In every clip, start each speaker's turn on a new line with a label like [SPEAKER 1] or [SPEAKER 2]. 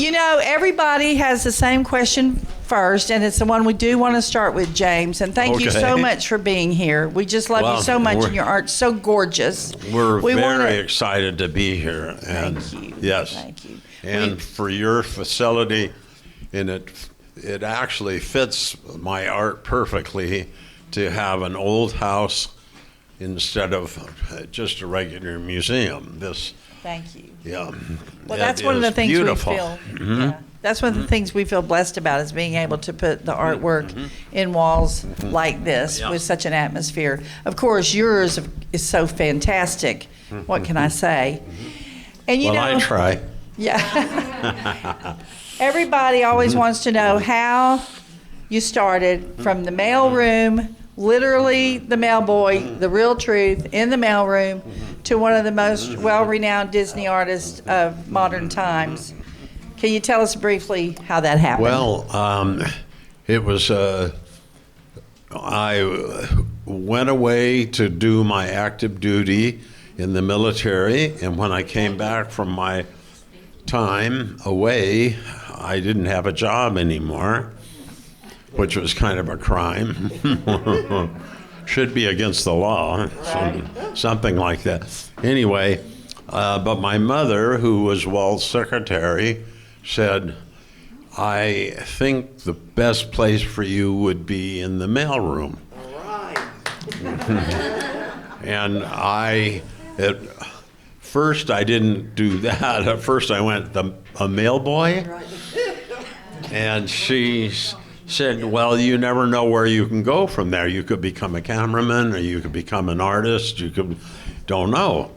[SPEAKER 1] You know, everybody has the same question first, and it's the one we do want to start with, James. And thank you so much for being here. We just love you so much, and your art's so gorgeous.
[SPEAKER 2] We're very excited to be here. And
[SPEAKER 1] thank you.
[SPEAKER 2] Yes.
[SPEAKER 1] Thank you.
[SPEAKER 2] And for your facility, and it actually fits my art perfectly to have an old house instead of just a regular museum.
[SPEAKER 1] Thank you.
[SPEAKER 2] Yeah.
[SPEAKER 1] Well, that's one of the things
[SPEAKER 2] beautiful.
[SPEAKER 1] we feel. Yeah, that's one of the things we feel blessed about, is being able to put the artwork in walls like this with such an atmosphere. Of course, yours is so fantastic. What can I say? And you know,
[SPEAKER 2] I try.
[SPEAKER 1] Yeah. Everybody always wants to know how you started from the mail room, literally the mail boy, the real truth, in the mail room, to one of the most well-renowned Disney artists of modern times. Can you tell us briefly how that happened?
[SPEAKER 2] Well, it was, I went away to do my active duty in the military, and when I came back from my time away, I didn't have a job anymore, which was kind of a crime. Should be against the law, something like that. Anyway, but my mother, who was Walt's secretary, said, I think the best place for you would be in the mailroom.
[SPEAKER 3] All right.
[SPEAKER 2] And at first I didn't do that. At first I went, a mail boy?
[SPEAKER 3] Right.
[SPEAKER 2] And she said, well, you never know where you can go from there. You could become a cameraman, or you could become an artist. Don't know.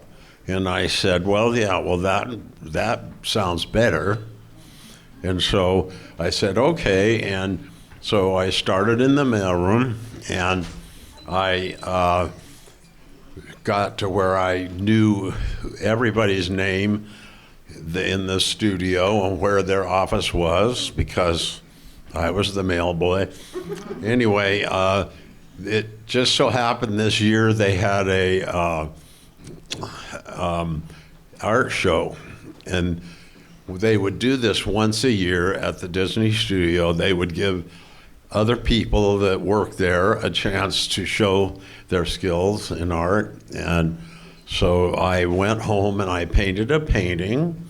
[SPEAKER 2] And I said, well, yeah, well, that sounds better. And so I said, okay. And so I started in the mailroom, and I got to where I knew everybody's name in the studio and where their office was, because I was the mail boy. Anyway, it just so happened this year they had a art show, and they would do this once a year at the Disney studio. They would give other people that work there a chance to show their skills in art. And so I went home and I painted a painting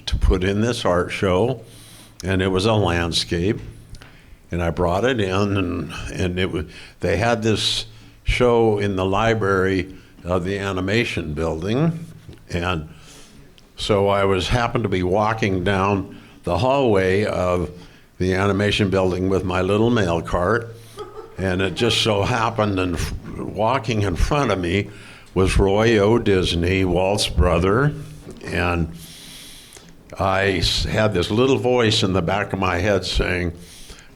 [SPEAKER 2] to put in this art show, and it was a landscape. And I brought it in, and they had this show in the library of the animation building. And so I happened to be walking down the hallway of the animation building with my little mail cart, and it just so happened, and walking in front of me was Roy O. Disney, Walt's brother. And I had this little voice in the back of my head saying,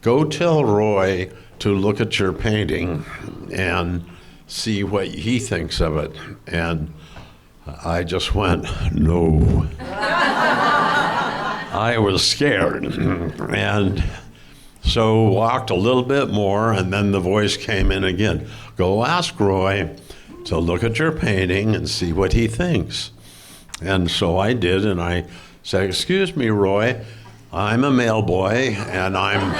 [SPEAKER 2] go tell Roy to look at your painting and see what he thinks of it. And I just went, no. I was scared. And so walked a little bit more, and then the voice came in again. Go ask Roy to look at your painting and see what he thinks. And so I did, and I said, excuse me, Roy, I'm a mail boy, and I'm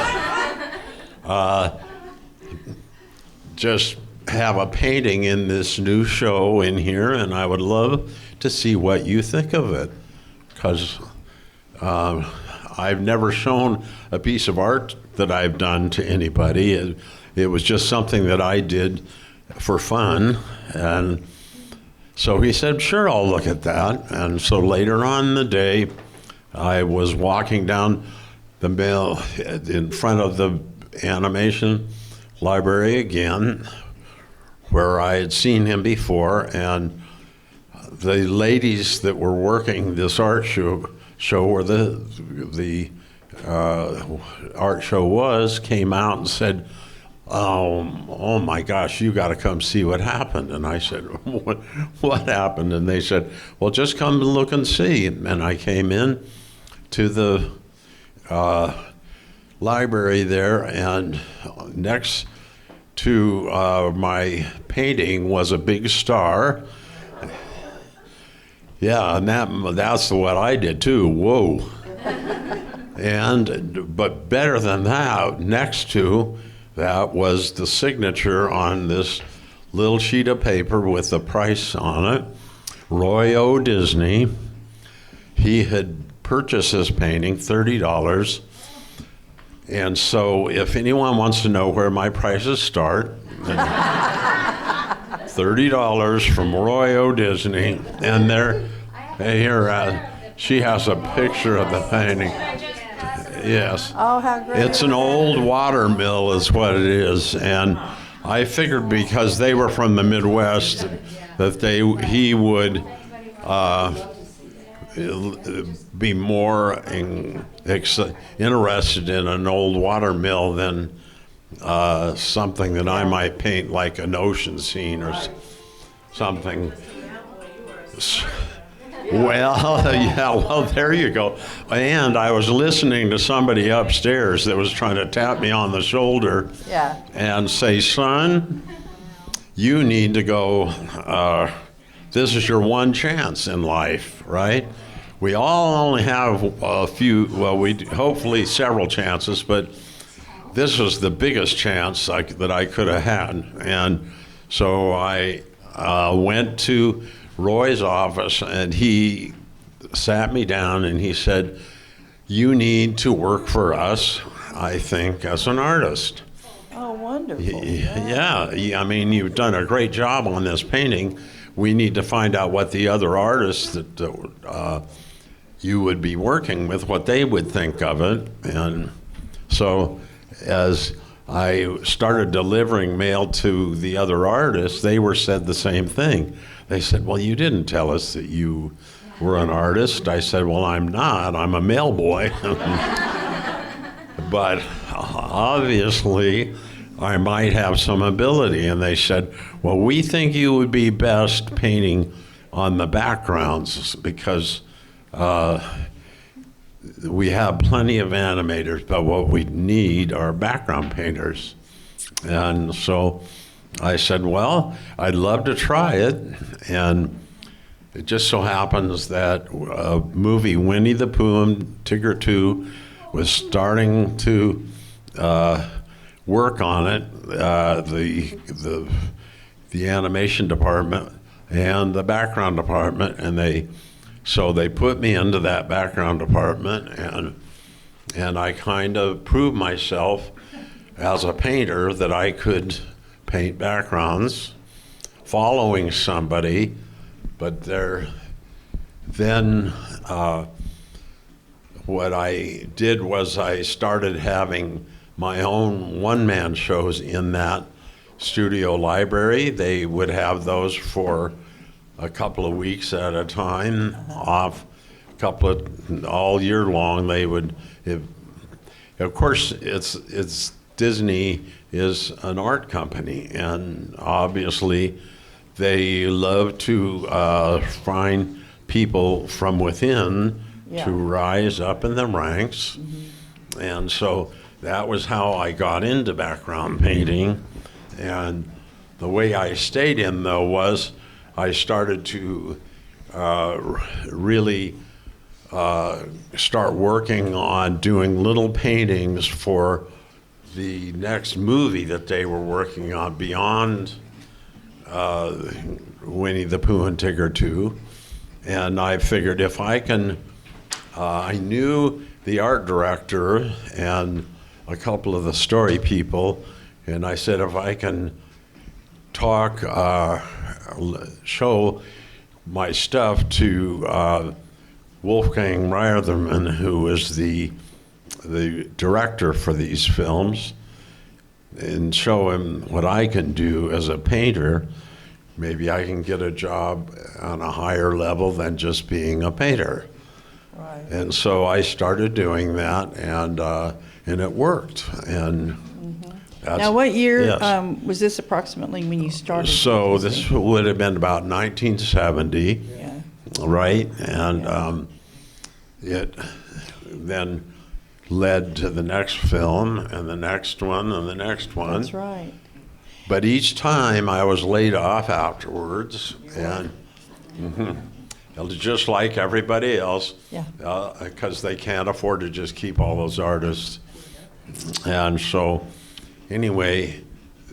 [SPEAKER 2] just have a painting in this new show in here, and I would love to see what you think of it, because I've never shown a piece of art that I've done to anybody. It was just something that I did for fun. And so he said, sure, I'll look at that. And so later on in the day, I was walking down the mail in front of the animation library again, where I had seen him before, and the ladies that were working this art show where the art show was, came out and said, oh my gosh, you got to come see what happened. And I said, what happened? And they said, well, just come and look and see. And I came in to the library there, and next to my painting was a big star. Yeah, and that's what I did too. Whoa. But better than that, next to that was the signature on this little sheet of paper with the price on it. Roy O. Disney. He had purchased this painting, $30. And so if anyone wants to know where my prices start, $30 from Roy O. Disney. And there, here, she has a picture of the painting. Yes.
[SPEAKER 1] Oh, how great.
[SPEAKER 2] It's an old water mill is what it is. And I figured because they were from the Midwest that he would be more interested in an old water mill than something that I might paint like an ocean scene or something. Well, yeah, well, there you go. And I was listening to somebody upstairs that was trying to tap me on the shoulder and say, son, you need to go, this is your one chance in life, right? We all only have a few, well, hopefully several chances, but this was the biggest chance that I could have had. And so I went to Roy's office, and he sat me down and he said, you need to work for us, I think, as an artist.
[SPEAKER 1] Oh, wonderful.
[SPEAKER 2] Yeah, I mean, you've done a great job on this painting. We need to find out what the other artists that you would be working with, what they would think of it. And so as I started delivering mail to the other artists, they said the same thing. They said, well, you didn't tell us that you were an artist. I said, well, I'm not. I'm a mail boy. But obviously, I might have some ability. And they said, well, we think you would be best painting on the backgrounds because we have plenty of animators, but what we need are background painters. And so I said, well, I'd love to try it. And it just so happens that a movie, Winnie the Pooh and Tigger 2, was starting to work on it, the animation department and the background department, and they put me into that background department, and I kind of proved myself as a painter that I could paint backgrounds following somebody, but then what I did was I started having my own one-man shows in that studio library. They would have those for a couple of weeks at a time, all year long. They would, of course, it's Disney is an art company, and obviously they love to find people from within to rise up in the ranks. Mm-hmm. And so that was how I got into background painting. And the way I stayed in, though, was I started to really start working on doing little paintings for the next movie that they were working on beyond Winnie the Pooh and Tigger 2. And I figured if I can, I knew the art director and a couple of the story people, and I said, if I can talk, show my stuff to Wolfgang Reitherman, who is the director for these films, and show him what I can do as a painter, maybe I can get a job on a higher level than just being a painter. Right. And so I started doing that, and it worked. And
[SPEAKER 1] now, what year was this approximately when you started?
[SPEAKER 2] So this would have been about 1970, right? And it then led to the next film and the next one and the next one.
[SPEAKER 1] That's right.
[SPEAKER 2] But each time I was laid off afterwards, and just like everybody else,
[SPEAKER 1] Yeah.
[SPEAKER 2] because they can't afford to just keep all those artists. And so, anyway,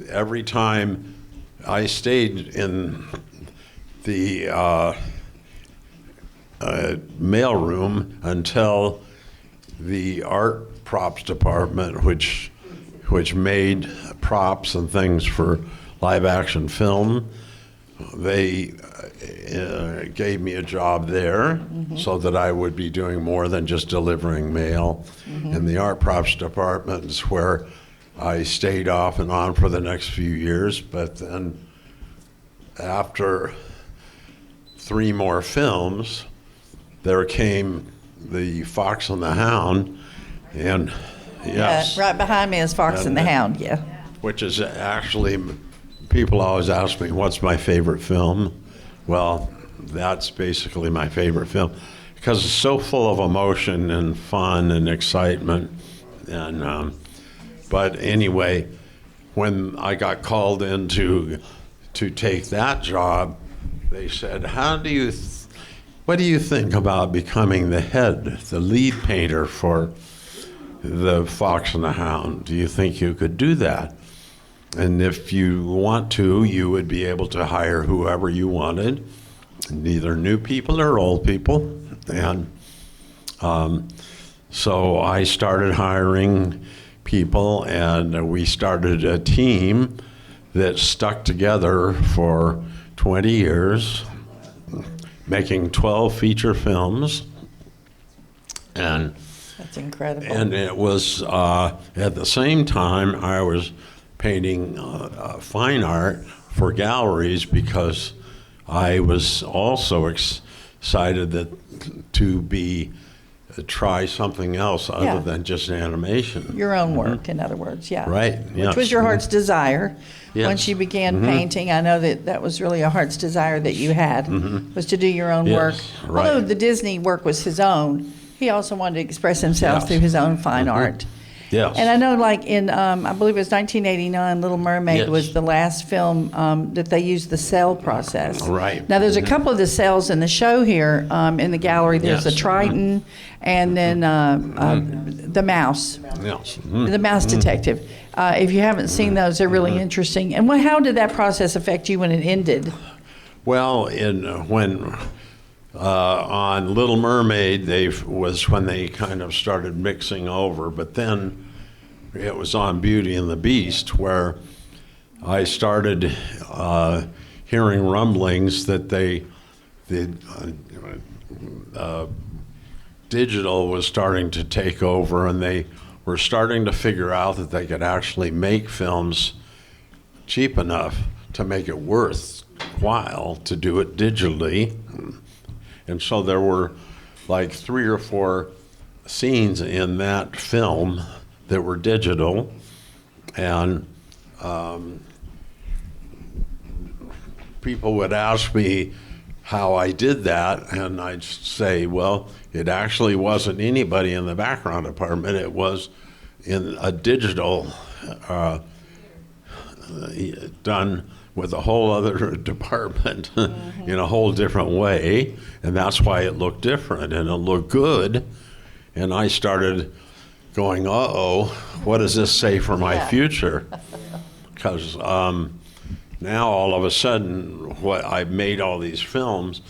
[SPEAKER 2] every time I stayed in the mailroom until the art props department, which made props and things for live action film, they gave me a job there so that I would be doing more than just delivering mail. In the art props department is where I stayed off and on for the next few years, but then after 3 more films, there came the Fox and the Hound, and yes,
[SPEAKER 1] Right behind me is Fox and the Hound, yeah.
[SPEAKER 2] which is actually, people always ask me, what's my favorite film? Well, that's basically my favorite film because it's so full of emotion and fun and excitement. And but anyway, when I got called in to take that job, they said, what do you think about becoming the lead painter for the Fox and the Hound? Do you think you could do that? And if you want to, you would be able to hire whoever you wanted, either new people or old people. And so I started hiring people, and we started a team that stuck together for 20 years, making 12 feature films. And
[SPEAKER 1] That's incredible.
[SPEAKER 2] And it was, at the same time, I was painting fine art for galleries because I was also excited to try something else other than just animation.
[SPEAKER 1] Your own work, in other words, yeah.
[SPEAKER 2] Right, yes.
[SPEAKER 1] Which was your heart's desire.
[SPEAKER 2] Yes.
[SPEAKER 1] Once you began painting, I know that was really a heart's desire that you had, was to do your own work.
[SPEAKER 2] Right.
[SPEAKER 1] Although the Disney work was his own, he also wanted to express himself through his own fine art.
[SPEAKER 2] Yes.
[SPEAKER 1] And I know, like in, I believe it was 1989, Little Mermaid was the last film that they used the cell process.
[SPEAKER 2] Right.
[SPEAKER 1] Now, there's a couple of the cells in the show here in the gallery. There's the Triton and then the mouse,
[SPEAKER 2] Yes.
[SPEAKER 1] the mouse detective. If you haven't seen those, they're really interesting. And how did that process affect you when it ended?
[SPEAKER 2] Well, when on Little Mermaid, was when they kind of started mixing over, but then it was on Beauty and the Beast where I started hearing rumblings that the digital was starting to take over, and they were starting to figure out that they could actually make films cheap enough to make it worthwhile to do it digitally. And so there were like 3 or 4 scenes in that film that were digital, and people would ask me how I did that, and I'd say, well, it actually wasn't anybody in the background department. It was in a digital done with a whole other department in a whole different way, and that's why it looked different and it looked good. And I started going, uh-oh, what does this say for my future? Because now all of a sudden, I've made all these films,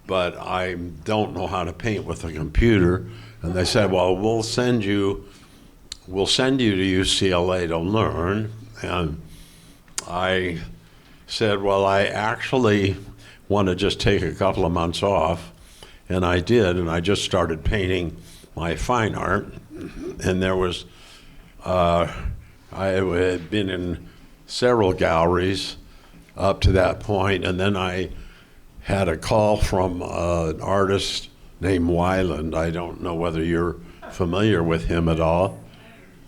[SPEAKER 2] but I don't know how to paint with a computer. And they said, well, we'll send you to UCLA to learn. And I said, well, I actually want to just take a couple of months off. And I did, and I just started painting my fine art. And there was, I had been in several galleries up to that point, and then I had a call from an artist named Weiland. I don't know whether you're familiar with him at all.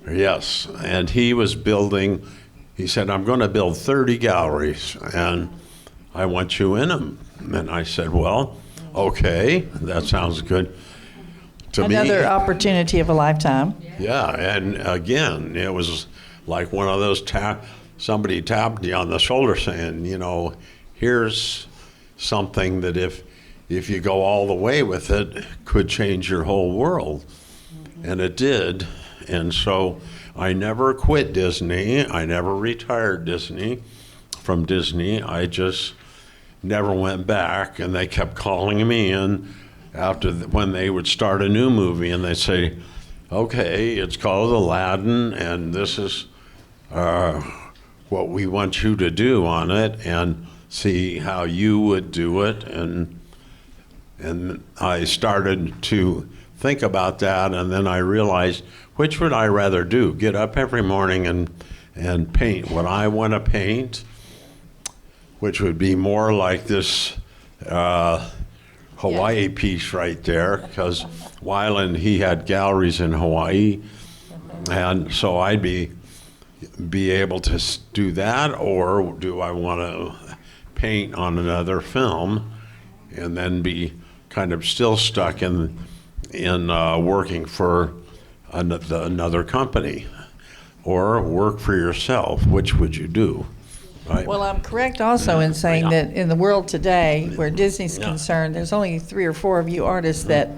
[SPEAKER 2] Yes, and he was building, he said, I'm going to build 30 galleries, and I want you in them. And I said, well, okay, that sounds good to me.
[SPEAKER 1] Another opportunity of a lifetime.
[SPEAKER 2] Yeah, and again, it was like one of those somebody tapped you on the shoulder saying, here's something that if if you go all the way with it, could change your whole world. And it did. And so I never quit Disney. I never retired from Disney. I just never went back. And they kept calling me in when they would start a new movie, and they'd say, okay, it's called Aladdin, and this is what we want you to do on it, and see how you would do it. And I started to think about that, and then I realized, which would I rather do? Get up every morning and paint what I want to paint, which would be more like this Hawaii piece right there, because Weiland, he had galleries in Hawaii, and so I'd be able to do that, or do I want to paint on another film and then be kind of still stuck in working for another company, or work for yourself? Which would you do? Right.
[SPEAKER 1] Well, I'm correct also in saying that in the world today, where Disney's concerned, there's only 3 or 4 of you artists that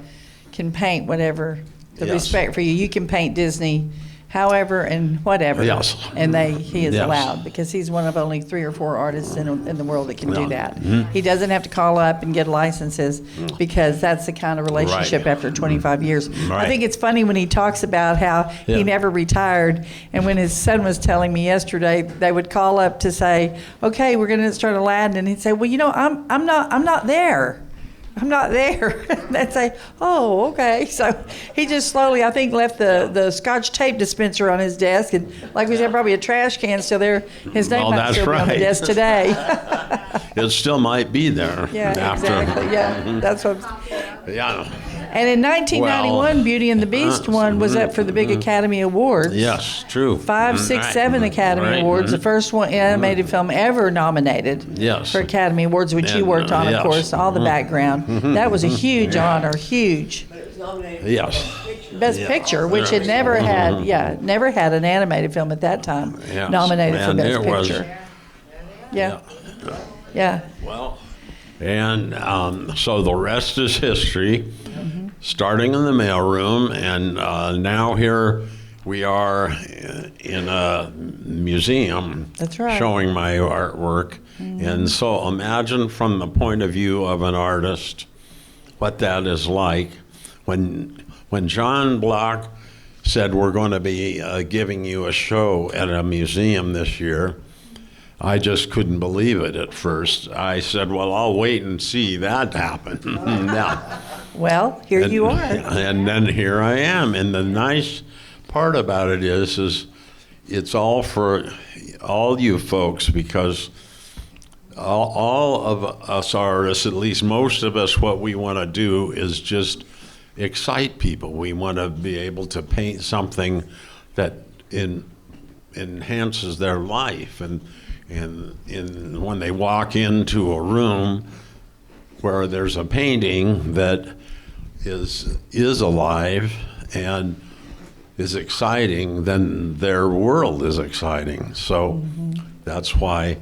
[SPEAKER 1] can paint whatever the respect for you. You can paint Disney however and whatever.
[SPEAKER 2] Yes.
[SPEAKER 1] And he is allowed, because he's one of only 3 or 4 artists in the world that can do that. He doesn't have to call up and get licenses, because that's the kind of relationship after 25 years. I think it's funny when he talks about how he never retired, and when his son was telling me yesterday, they would call up to say, okay, we're going to start Aladdin, and he'd say, well, I'm not there. I'm not there. They'd say, oh, okay. So he just slowly, I think, left the Scotch tape dispenser on his desk, and like we said, probably a trash can still there. His name might still be on the desk today.
[SPEAKER 2] It still might be there.
[SPEAKER 1] Yeah, exactly. Yeah, that's what.
[SPEAKER 2] Yeah.
[SPEAKER 1] And in 1991, Beauty and the Beast one was up for the big Academy Awards.
[SPEAKER 2] Yes, true.
[SPEAKER 1] 5, 6, 7 Academy Awards. The first one animated film ever nominated for Academy Awards, which you worked on, of course, all the background. That was a huge honor, huge.
[SPEAKER 2] Yes.
[SPEAKER 1] Best Picture, which had never had an animated film at that time nominated for Best Picture. Yeah.
[SPEAKER 2] Well, and so the rest is history. Starting in the mailroom, and now here we are in a museum.
[SPEAKER 1] That's right.
[SPEAKER 2] Showing my artwork. And so imagine, from the point of view of an artist, what that is like. When John Block said, we're going to be giving you a show at a museum this year, I just couldn't believe it at first. I said, well, I'll wait and see that happen. Now,
[SPEAKER 1] well, here you are.
[SPEAKER 2] And then here I am. And the nice part about it is it's all for all you folks, because all of us artists, at least most of us, what we want to do is just excite people. We want to be able to paint something that enhances their life. And when they walk into a room where there's a painting that is alive and is exciting, then their world is exciting. So that's why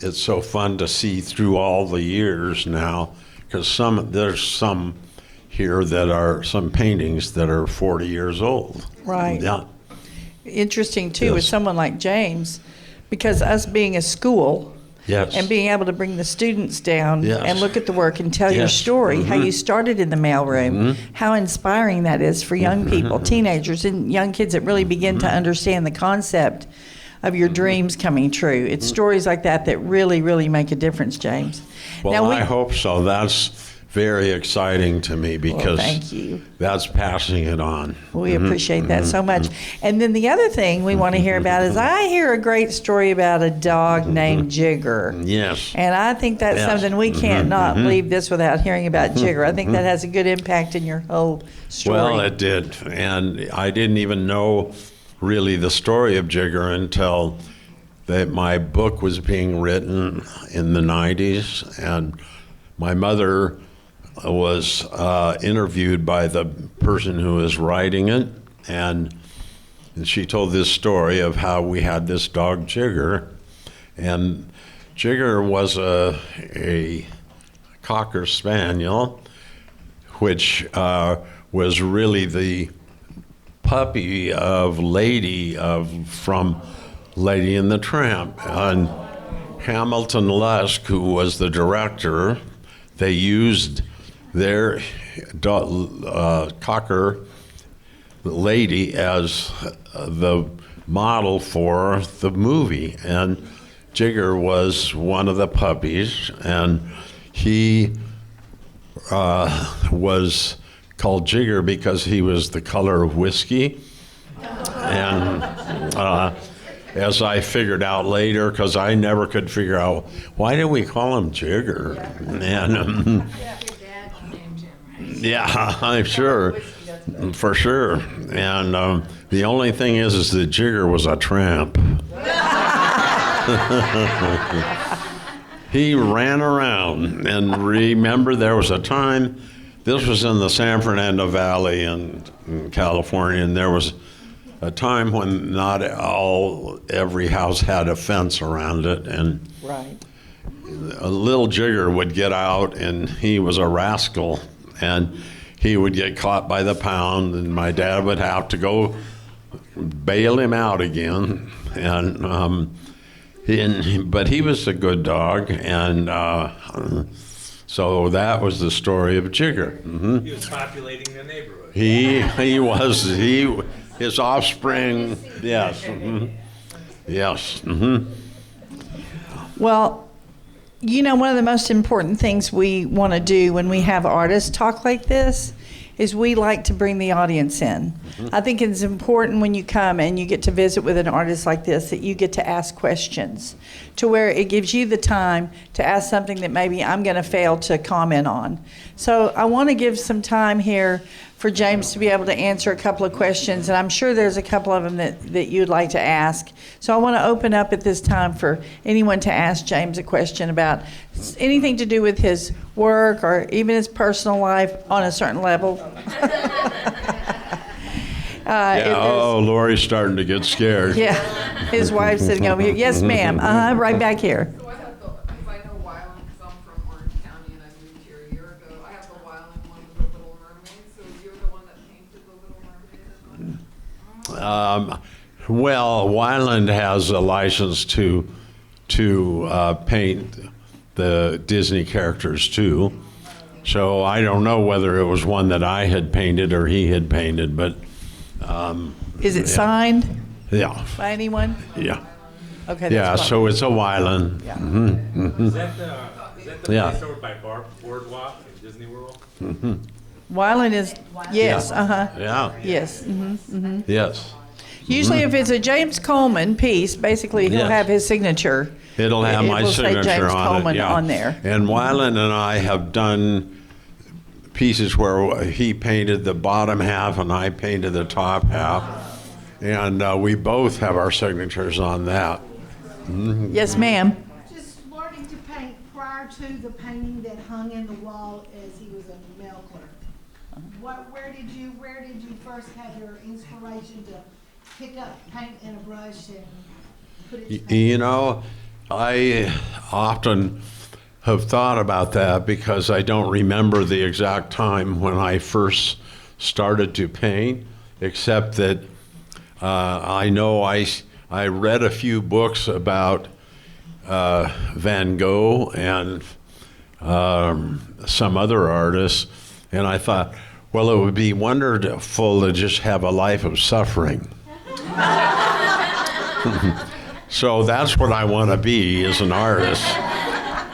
[SPEAKER 2] it's so fun to see through all the years now, because there's some here that are some paintings that are 40 years old.
[SPEAKER 1] Right.
[SPEAKER 2] Yeah.
[SPEAKER 1] Interesting too with someone like James, because us being a school and being able to bring the students down and look at the work and tell your story, how you started in the mailroom, how inspiring that is for young people, teenagers and young kids that really begin to understand the concept of your dreams coming true. It's stories like that that really, really make a difference, James.
[SPEAKER 2] Well, I hope so. That's very exciting to me, because
[SPEAKER 1] thank you.
[SPEAKER 2] That's passing it on.
[SPEAKER 1] We appreciate that so much. And then the other thing we want to hear about is, I hear a great story about a dog named Jigger.
[SPEAKER 2] Yes.
[SPEAKER 1] And I think that's something we can't not leave this without hearing about Jigger. I think that has a good impact in your whole story.
[SPEAKER 2] Well, it did. And I didn't even know really the story of Jigger until my book was being written in the 90s, and my mother was interviewed by the person who was writing it, and she told this story of how we had this dog Jigger, and Jigger was a Cocker Spaniel, which was really the puppy of from Lady and the Tramp. And Hamilton Lusk, who was the director, they used their Cocker Lady as the model for the movie. And Jigger was one of the puppies, and he was called Jigger because he was the color of whiskey. And as I figured out later, because I never could figure out, why did we call him Jigger? And yeah, I'm sure, for sure. And the only thing is that Jigger was a tramp. He ran around, and remember there was a time, this was in the San Fernando Valley in California, and there was a time when not every house had a fence around it, and
[SPEAKER 1] Right.
[SPEAKER 2] a little Jigger would get out, and he was a rascal, and he would get caught by the pound, and my dad would have to go bail him out again, and but he was a good dog, and so that was the story of Jigger. Mm-hmm.
[SPEAKER 3] He was populating the neighborhood.
[SPEAKER 2] His offspring, yes, mm-hmm. Yes. Mm-hmm.
[SPEAKER 1] Well, you know, one of the most important things we want to do when we have artists talk like this is we like to bring the audience in. I think it's important when you come and you get to visit with an artist like this that you get to ask questions to where it gives you the time to ask something that maybe I'm going to fail to comment on. So I want to give some time here for James to be able to answer a couple of questions, and I'm sure there's a couple of them that you'd like to ask. So I want to open up at this time for anyone to ask James a question about anything to do with his work or even his personal life on a certain level.
[SPEAKER 2] Lori's starting to get scared.
[SPEAKER 1] Yeah, his wife's sitting over here. Yes, ma'am. Right back here.
[SPEAKER 4] So I have because I know Wyland, because I'm from Orange County and I moved here a year ago. I have the Wyland one with the Little Mermaid. So you're the one that painted the Little Mermaid?
[SPEAKER 2] Well, Wyland has a license to paint the Disney characters too. So I don't know whether it was one that I had painted or he had painted, but
[SPEAKER 1] Is it signed
[SPEAKER 2] yeah,
[SPEAKER 1] by anyone?
[SPEAKER 2] yeah,
[SPEAKER 1] Okay.
[SPEAKER 2] yeah.
[SPEAKER 1] That's
[SPEAKER 2] So it's a Wyland.
[SPEAKER 1] Yeah.
[SPEAKER 3] Is that the
[SPEAKER 2] Yeah.
[SPEAKER 3] place over by Boardwalk in Disney World?
[SPEAKER 1] Wyland is, yes,
[SPEAKER 2] Yeah.
[SPEAKER 1] yes.
[SPEAKER 2] Yes.
[SPEAKER 1] Usually if it's a James Coleman piece, basically he'll
[SPEAKER 2] Yes.
[SPEAKER 1] have his signature.
[SPEAKER 2] It'll have
[SPEAKER 1] It
[SPEAKER 2] my
[SPEAKER 1] will say
[SPEAKER 2] signature
[SPEAKER 1] James
[SPEAKER 2] on
[SPEAKER 1] Coleman
[SPEAKER 2] it. Yeah.
[SPEAKER 1] on there.
[SPEAKER 2] And Wyland and I have done pieces where he painted the bottom half and I painted the top half, and we both have our signatures on that.
[SPEAKER 1] Yes, ma'am.
[SPEAKER 5] Just learning to paint prior to the painting that hung in the wall as he was a mail clerk. Where did you first have your inspiration to pick up paint and a brush and put it to paint?
[SPEAKER 2] You know, I often have thought about that because I don't remember the exact time when I first started to paint, except that I know I read a few books about Van Gogh and some other artists, and I thought, well, it would be wonderful to just have a life of suffering. So that's what I want to be as an artist,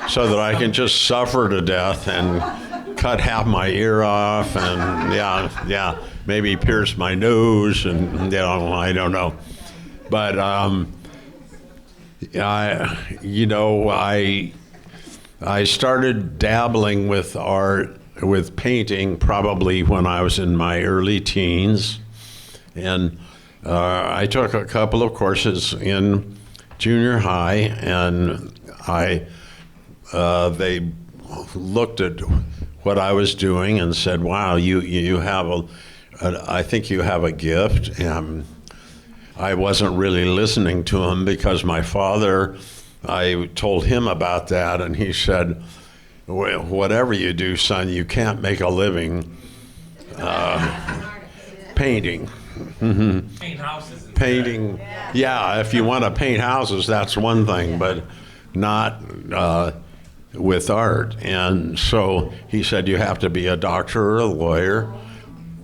[SPEAKER 2] so that I can just suffer to death and cut half my ear off and maybe pierce my nose and I don't know. But I started dabbling with art, with painting, probably when I was in my early teens, and I took a couple of courses in junior high, and they looked at what I was doing and said, "Wow, you have I think you have a gift." And I wasn't really listening to him because my father, I told him about that, and he said, whatever you do, son, you can't make a living painting.
[SPEAKER 3] Paint houses and
[SPEAKER 2] Painting, yeah, if you want to paint houses, that's one thing, but not with art. And so he said, you have to be a doctor or a lawyer.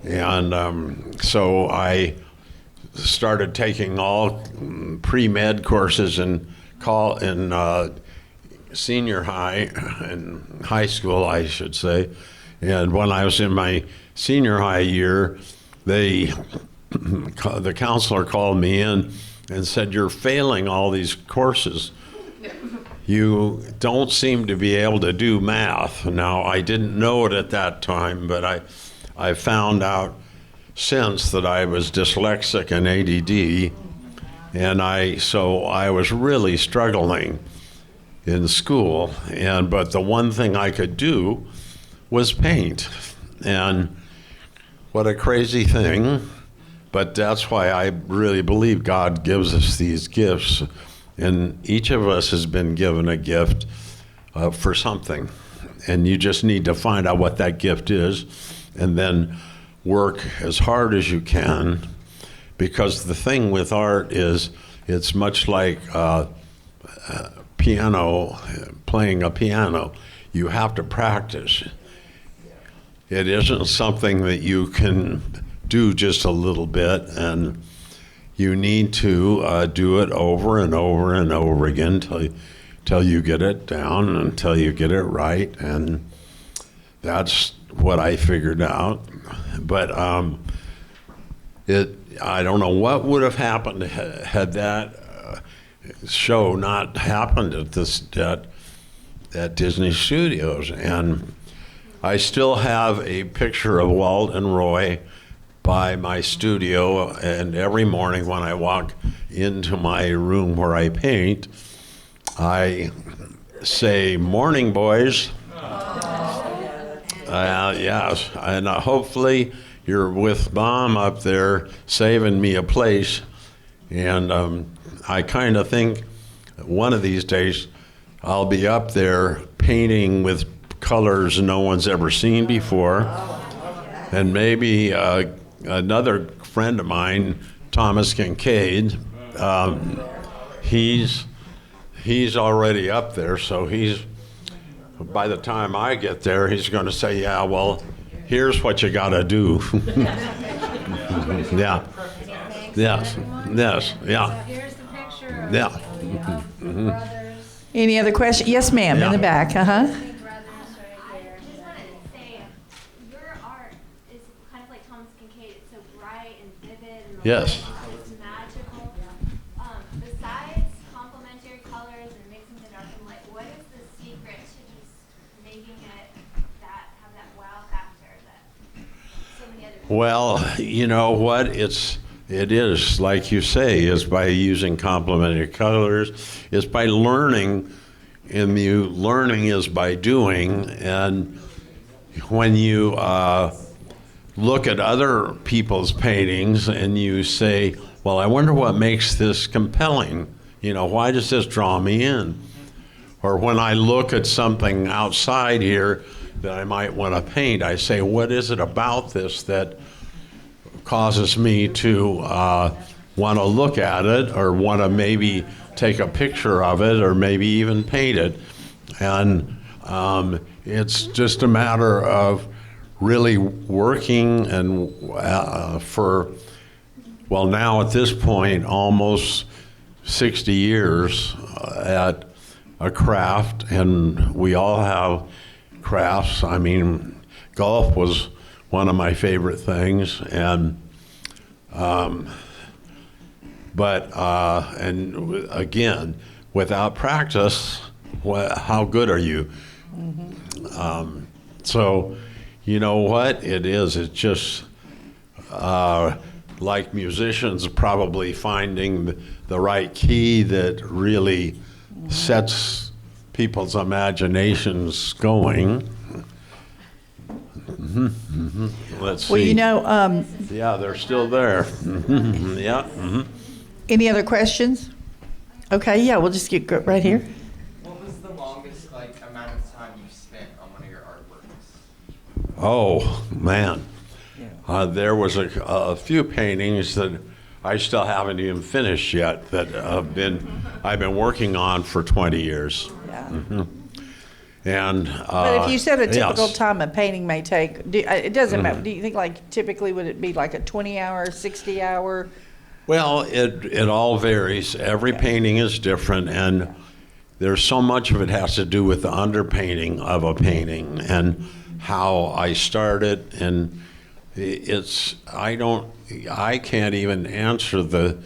[SPEAKER 2] And so I started taking all pre-med courses in senior high, in high school, I should say. And when I was in my senior high year, the counselor called me in and said, you're failing all these courses. You don't seem to be able to do math. Now, I didn't know it at that time, but I found out since that I was dyslexic and ADD, and so I was really struggling in school. But the one thing I could do was paint. And what a crazy thing. But that's why I really believe God gives us these gifts. And each of us has been given a gift for something. And you just need to find out what that gift is and then work as hard as you can. Because the thing with art is it's much like piano, playing a piano. You have to practice. It isn't something that you can do just a little bit, and you need to do it over and over and over again till you get it down, until you get it right. And that's what I figured out. But I don't know what would have happened had that show not happened at Disney Studios. And I still have a picture of Walt and Roy by my studio, and every morning when I walk into my room where I paint, I say, "Morning, boys." Yes, and hopefully you're with Mom up there saving me a place. And I kind of think one of these days I'll be up there painting with colors no one's ever seen before. And maybe another friend of mine, Thomas Kincaid, he's already up there, so by the time I get there, he's going to say, yeah, well, here's what you got to do. Yeah. Yes. Yes. Yeah.
[SPEAKER 6] Here's the picture of
[SPEAKER 2] Yeah.
[SPEAKER 6] the brothers.
[SPEAKER 1] Any other question? Yes, ma'am, in the back. Uh-huh.
[SPEAKER 6] Brothers right there.
[SPEAKER 7] Just wanted to say, your art is kind of like Thomas Kincaid. It's so bright and vivid and
[SPEAKER 2] Yes.
[SPEAKER 7] it's magical. Besides complementary colors and mixing the dark and light, what is the secret to just making it have that wow factor that so many other people?
[SPEAKER 2] Well, you know what? It is, like you say, is by using complementary colors. It's by learning, and learning is by doing. And when you look at other people's paintings and you say, well, I wonder what makes this compelling. Why does this draw me in? Or when I look at something outside here that I might want to paint, I say, what is it about this that causes me to want to look at it, or want to maybe take a picture of it, or maybe even paint it. And it's just a matter of really working and now at this point, almost 60 years at a craft, and we all have crafts. I mean, golf was one of my favorite things, and again, without practice, how good are you? So, you know what it is? It's just like musicians probably finding the right key that really sets people's imaginations going. Let's see.
[SPEAKER 1] Well,
[SPEAKER 2] Yeah, they're still there. Yeah.
[SPEAKER 1] any other questions? Okay, yeah, we'll just get right here.
[SPEAKER 8] What was the longest amount of time you spent
[SPEAKER 2] Oh, man. There was a few paintings that I still haven't even finished yet that I've been working on for 20 years.
[SPEAKER 1] Yeah.
[SPEAKER 2] And
[SPEAKER 1] But if you said a typical
[SPEAKER 2] yes.
[SPEAKER 1] time a painting may take, it doesn't matter. Do you think like typically would it be like a 20-hour, 60-hour?
[SPEAKER 2] Well, it all varies. Every painting is different, and there's so much of it has to do with the underpainting of a painting and how I started. And I can't even answer the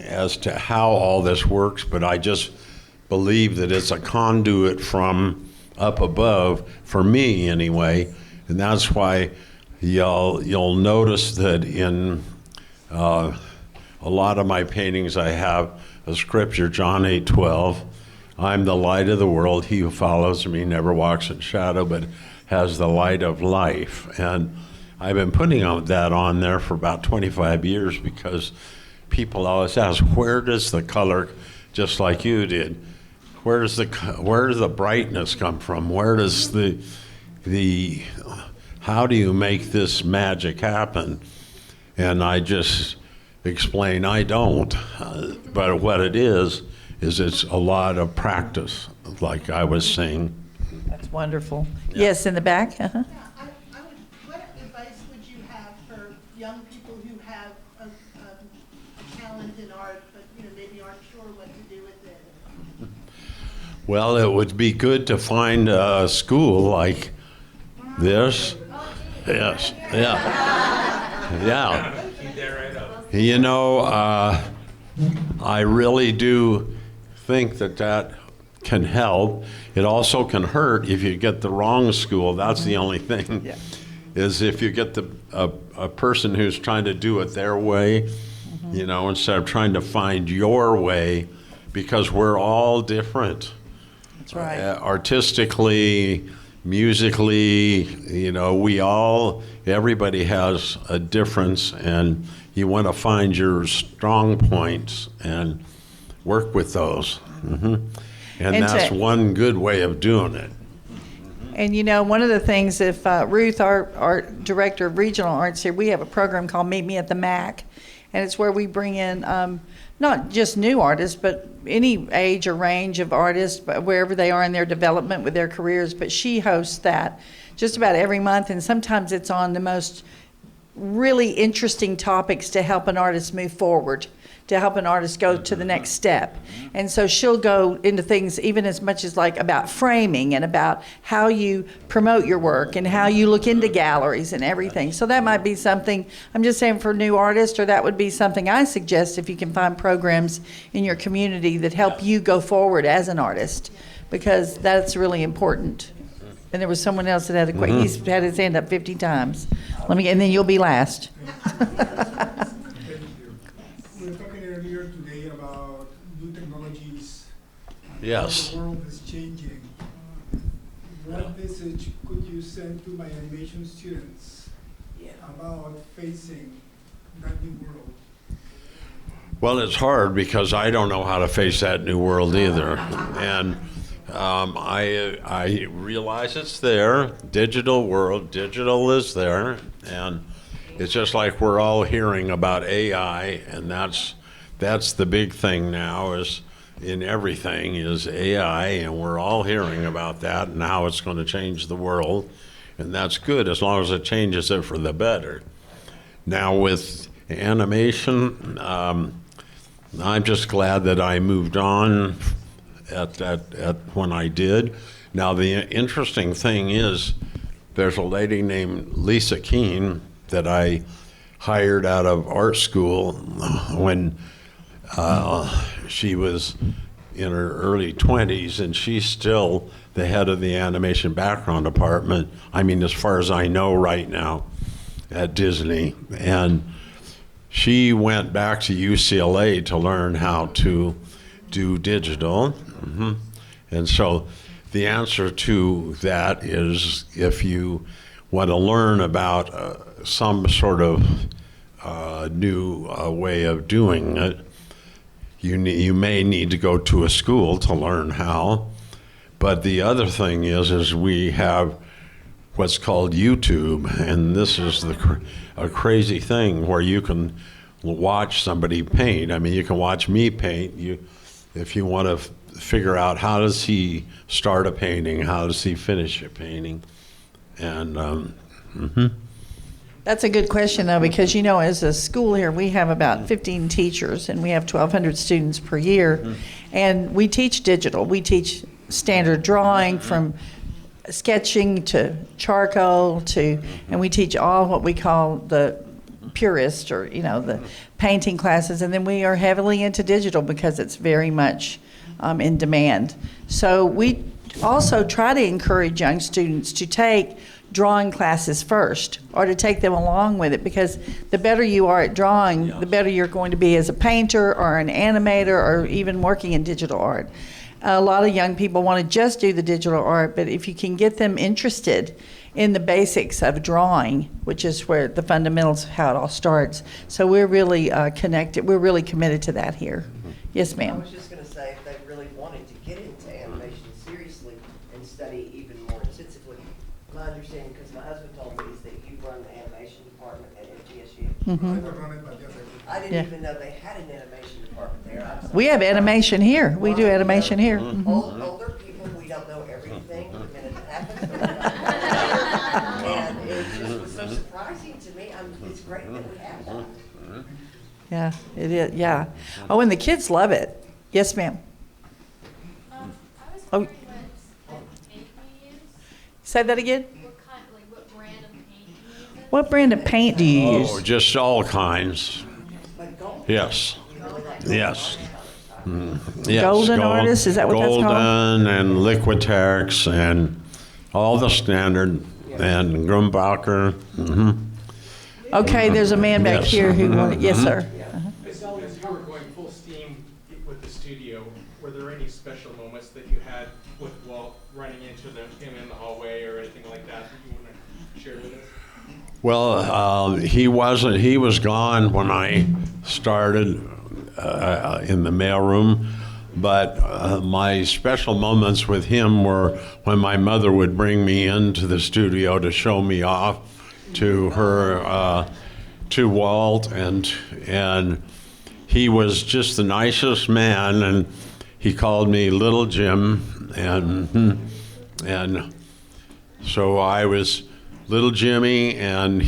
[SPEAKER 2] as to how all this works, but I just believe that it's a conduit from up above, for me anyway, and that's why you'll notice that in a lot of my paintings I have a scripture, John 8:12. I'm the light of the world. He who follows me never walks in shadow, but has the light of life. And I've been putting that on there for about 25 years because people always ask, where does the color, just like you did, where does the brightness come from? Where does how do you make this magic happen? And I just explain I don't. But what it is it's a lot of practice, like I was saying.
[SPEAKER 1] That's wonderful. Yes, in the back. Uh-huh.
[SPEAKER 5] Yeah, what advice would you have for young people who have a talent in art, but maybe aren't sure what to do with it?
[SPEAKER 2] Well, it would be good to find a school like this. Yes, yeah. Yeah.
[SPEAKER 3] Keep that right up.
[SPEAKER 2] I really do think that can help. It also can hurt if you get the wrong school. That's the only thing.
[SPEAKER 1] Yeah.
[SPEAKER 2] Is if you get a person who's trying to do it their way, instead of trying to find your way, because we're all different.
[SPEAKER 1] That's right.
[SPEAKER 2] Artistically, musically, everybody has a difference, and you want to find your strong points and work with those. And that's one good way of doing it.
[SPEAKER 1] And one of the things, if Ruth, our director of regional arts here, we have a program called Meet Me at the MACC, and it's where we bring in not just new artists, but any age or range of artists, wherever they are in their development with their careers. But she hosts that just about every month, and sometimes it's on the most really interesting topics to help an artist move forward, to help an artist go to the next step. And so she'll go into things even as much as like about framing and about how you promote your work and how you look into galleries and everything. So that might be something, I'm just saying for new artists, or that would be something I suggest if you can find programs in your community that help you go forward as an artist, because that's really important. And there was someone else that had a question. He's had his hand up 50 times. And then you'll be last.
[SPEAKER 8] We were talking earlier today about new technologies. And
[SPEAKER 2] Yes.
[SPEAKER 8] how the world is changing. What message could you send to my animation students about facing that new world?
[SPEAKER 2] Well, it's hard because I don't know how to face that new world either. And I realize it's there. Digital world, digital is there. And it's just like we're all hearing about AI, and that's the big thing now, is in everything is AI, and we're all hearing about that and how it's going to change the world. And that's good as long as it changes it for the better. Now with animation, I'm just glad that I moved on at when I did. Now the interesting thing is there's a lady named Lisa Keene that I hired out of art school when she was in her early 20s, and she's still the head of the animation background department, I mean, as far as I know right now, at Disney. And she went back to UCLA to learn how to do digital. And so the answer to that is, if you want to learn about some sort of new way of doing it, you may need to go to a school to learn how. But the other thing is we have what's called YouTube, and this is a crazy thing where you can watch somebody paint. I mean, you can watch me paint. If you want to figure out how does he start a painting, how does he finish a painting, and
[SPEAKER 1] That's a good question, though, because, as a school here, we have about 15 teachers, and we have 1,200 students per year, and we teach digital. We teach standard drawing from sketching to charcoal and we teach all what we call the purist or, the painting classes, and then we are heavily into digital because it's very much in demand. So we also try to encourage young students to take drawing classes first or to take them along with it, because the better you are at drawing, the better you're going to be as a painter or an animator or even working in digital art. A lot of young people want to just do the digital art, but if you can get them interested in the basics of drawing, which is where the fundamentals of how it all starts. So we're really connected. We're really committed to that here. Yes,
[SPEAKER 9] I
[SPEAKER 1] ma'am.
[SPEAKER 9] was just going to say, if they really wanted to get into animation seriously and study even more intensively, my understanding, because my husband told me, is that you run the animation department at MTSU.
[SPEAKER 8] I don't run it, but yes, I do.
[SPEAKER 9] I didn't even know they had an animation department there.
[SPEAKER 1] We have animation here. We do animation here. Mhm.
[SPEAKER 9] Older people, we don't know everything the minute it happens. And it just was so surprising to me. It's great that we have that.
[SPEAKER 1] Yeah, it is. Yeah. Oh, and the kids love it. Yes, ma'am.
[SPEAKER 7] I was
[SPEAKER 1] Oh.
[SPEAKER 7] wondering what paint you use.
[SPEAKER 1] Say that again.
[SPEAKER 7] What brand of paint you use?
[SPEAKER 1] What brand of paint do you use?
[SPEAKER 2] oh, just all kinds.
[SPEAKER 9] But gold,
[SPEAKER 2] Yes, yes. Yes,
[SPEAKER 1] Golden artist, is that what that's called?
[SPEAKER 2] Golden and Liquitex and all the standard, and Grumbacher.
[SPEAKER 1] Okay, there's a man back
[SPEAKER 2] Yes.
[SPEAKER 1] here who wanted. Yes, sir.
[SPEAKER 3] As you were going full steam with the studio, were there any special moments that you had with Walt running into him in the hallway or anything like that that you want to share with us?
[SPEAKER 2] Well, he wasn't. He was gone when I started in the mailroom. But my special moments with him were when my mother would bring me into the studio to show me off to her, to Walt, and he was just the nicest man, and he called me Little Jim, and so I was Little Jimmy, and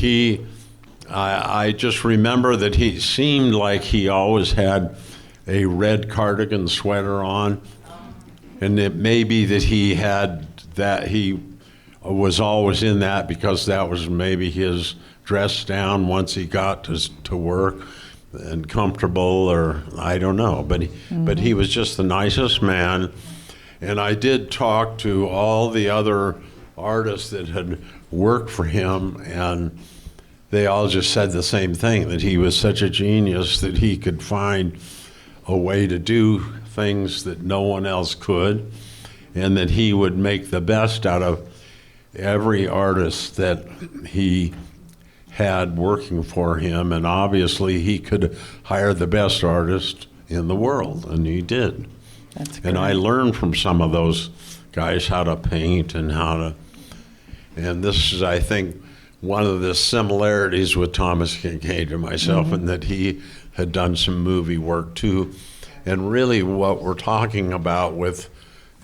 [SPEAKER 2] I just remember that he seemed like he always had a red cardigan sweater on, and it may be that he was always in that because that was maybe his dress down once he got to work and comfortable, or I don't know, but he was just the nicest man. And I did talk to all the other artists that had worked for him, and they all just said the same thing, that he was such a genius that he could find a way to do things that no one else could, and that he would make the best out of every artist that he had working for him. And obviously he could hire the best artist in the world, and he did.
[SPEAKER 1] That's
[SPEAKER 2] And I
[SPEAKER 1] great.
[SPEAKER 2] learned from some of those guys how to paint and and this is, I think, one of the similarities with Thomas Kincaid and myself, in that he had done some movie work too. And really what we're talking about with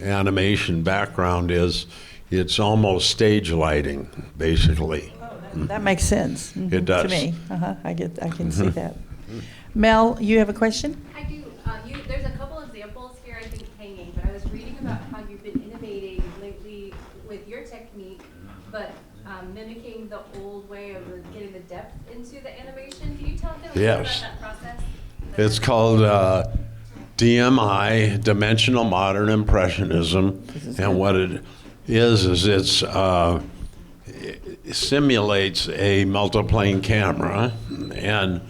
[SPEAKER 2] animation background is it's almost stage lighting, basically.
[SPEAKER 1] That makes sense.
[SPEAKER 2] It does.
[SPEAKER 1] To me. I can see that. Mel, you have a question?
[SPEAKER 10] I do. There's a couple examples here, I think, hanging, but I was reading about how you've been innovating lately with your technique, but mimicking the old way of getting the depth into the animation. Can you tell us a little
[SPEAKER 2] Yes.
[SPEAKER 10] about that process?
[SPEAKER 2] It's called DMI, Dimensional Modern Impressionism, and what it it simulates a multiplane camera, and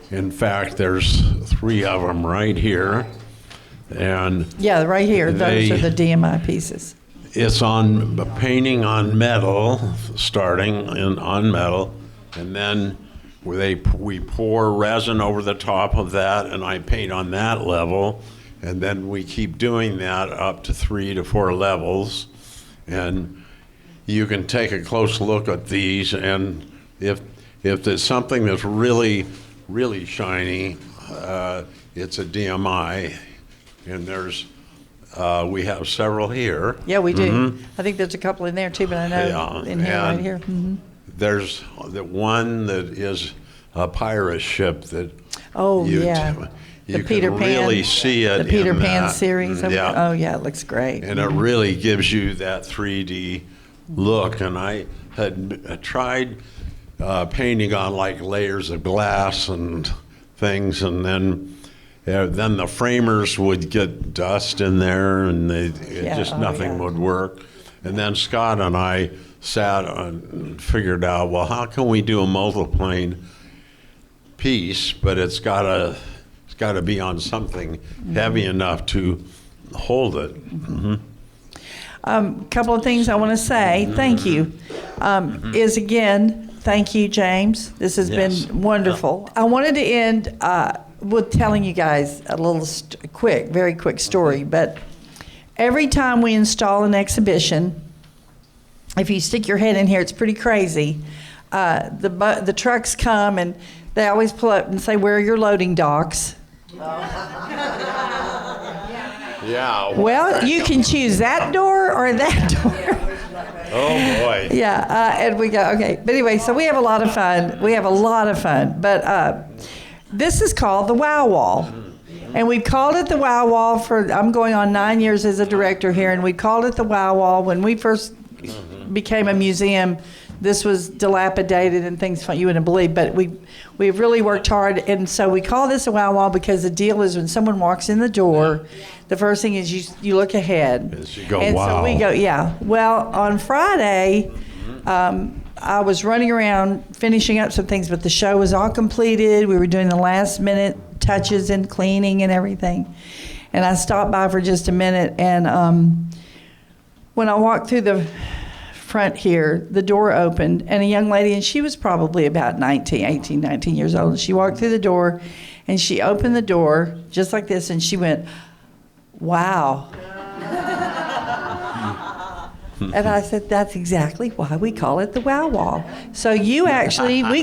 [SPEAKER 2] in fact there's 3 of them right here, and
[SPEAKER 1] Yeah, right here. Those are the DMI pieces.
[SPEAKER 2] it's on painting on metal, starting on metal, and then we pour resin over the top of that, and I paint on that level, and then we keep doing that up to 3 to 4 levels, and you can take a close look at these, and if there's something that's really, really shiny, it's a DMI, and we have several here.
[SPEAKER 1] Yeah, we do.
[SPEAKER 2] Mhm.
[SPEAKER 1] I think there's a couple in there too, but I know
[SPEAKER 2] Yeah,
[SPEAKER 1] in here, right
[SPEAKER 2] and
[SPEAKER 1] here. Mhm.
[SPEAKER 2] There's the one that is a pirate ship that
[SPEAKER 1] Oh,
[SPEAKER 2] you
[SPEAKER 1] yeah.
[SPEAKER 2] you
[SPEAKER 1] The Peter
[SPEAKER 2] can
[SPEAKER 1] Pan.
[SPEAKER 2] really see it
[SPEAKER 1] The Peter
[SPEAKER 2] in
[SPEAKER 1] Pan
[SPEAKER 2] that.
[SPEAKER 1] series.
[SPEAKER 2] Yeah.
[SPEAKER 1] Oh, yeah, it looks great.
[SPEAKER 2] And it really gives you that 3D look. And I had tried painting on like layers of glass and things, and then the framers would get dust in there, and nothing would work. And then Scott and I sat and figured out, well, how can we do a multiplane piece, but it's got to be on something heavy enough to hold it.
[SPEAKER 1] Couple of things I want to say. Thank you. Is again, thank you, James. This has
[SPEAKER 2] Yes.
[SPEAKER 1] been wonderful. I wanted to end with telling you guys a little very quick story. But every time we install an exhibition, if you stick your head in here, it's pretty crazy. The trucks come and they always pull up and say, "Where are your loading docks?"
[SPEAKER 2] Yeah.
[SPEAKER 1] Well, you can choose that door or that door.
[SPEAKER 2] Oh boy.
[SPEAKER 1] Yeah, and we go, okay. But anyway, so we have a lot of fun. But this is called the Wow Wall. And we've called it the Wow Wall I'm going on 9 years as a director here, and we called it the Wow Wall. When we first became a museum, this was dilapidated and things you wouldn't believe, but we've really worked hard, and so we call this a Wow Wall because the deal is when someone walks in the door, the first thing is you look ahead.
[SPEAKER 2] As you go,
[SPEAKER 1] and
[SPEAKER 2] wow.
[SPEAKER 1] so we go, yeah. Well, on Friday, I was running around finishing up some things, but the show was all completed. We were doing the last minute touches and cleaning and everything, and I stopped by for just a minute, and when I walked through the front here, the door opened, and a young lady, and she was probably about 18, 19 years old, and she walked through the door, and she opened the door just like this, and she went, "Wow." And I said, that's exactly why we call it the Wow Wall. So we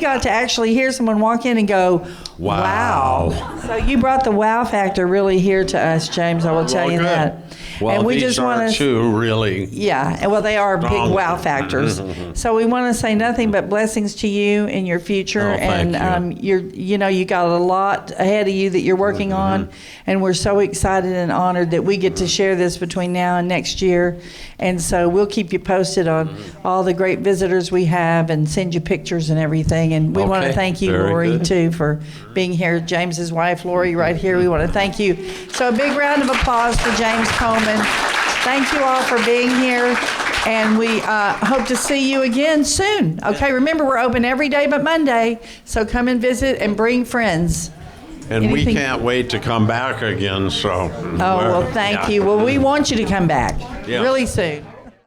[SPEAKER 1] got to actually hear someone walk in and go, wow. So you brought the wow factor really here to us, James, I will tell you
[SPEAKER 2] good.
[SPEAKER 1] that.
[SPEAKER 2] Well,
[SPEAKER 1] and we
[SPEAKER 2] these
[SPEAKER 1] just
[SPEAKER 2] are
[SPEAKER 1] want to,
[SPEAKER 2] two really.
[SPEAKER 1] yeah, and well, they are big
[SPEAKER 2] Strong.
[SPEAKER 1] wow factors. So we want to say nothing but blessings to you in your future,
[SPEAKER 2] Oh, thank
[SPEAKER 1] and you got a lot ahead of you that you're working on, and we're so excited and honored that we get to share this between now and next year. And so we'll keep you posted on all the great visitors we have and send you pictures and everything. And we want to
[SPEAKER 2] Okay,
[SPEAKER 1] thank you,
[SPEAKER 2] very
[SPEAKER 1] Lori,
[SPEAKER 2] good.
[SPEAKER 1] too, for being here. James's wife, Lori, right here. We want to thank you. So a big round of applause for James Coleman. Thank you all for being here. And we hope to see you again soon. Okay, remember, we're open every day but Monday. So come and visit and bring friends.
[SPEAKER 2] And we
[SPEAKER 1] Anything-
[SPEAKER 2] can't wait to come back again, so.
[SPEAKER 1] Oh, well, thank you. Well, we want you to come back
[SPEAKER 2] Yeah.
[SPEAKER 1] really soon.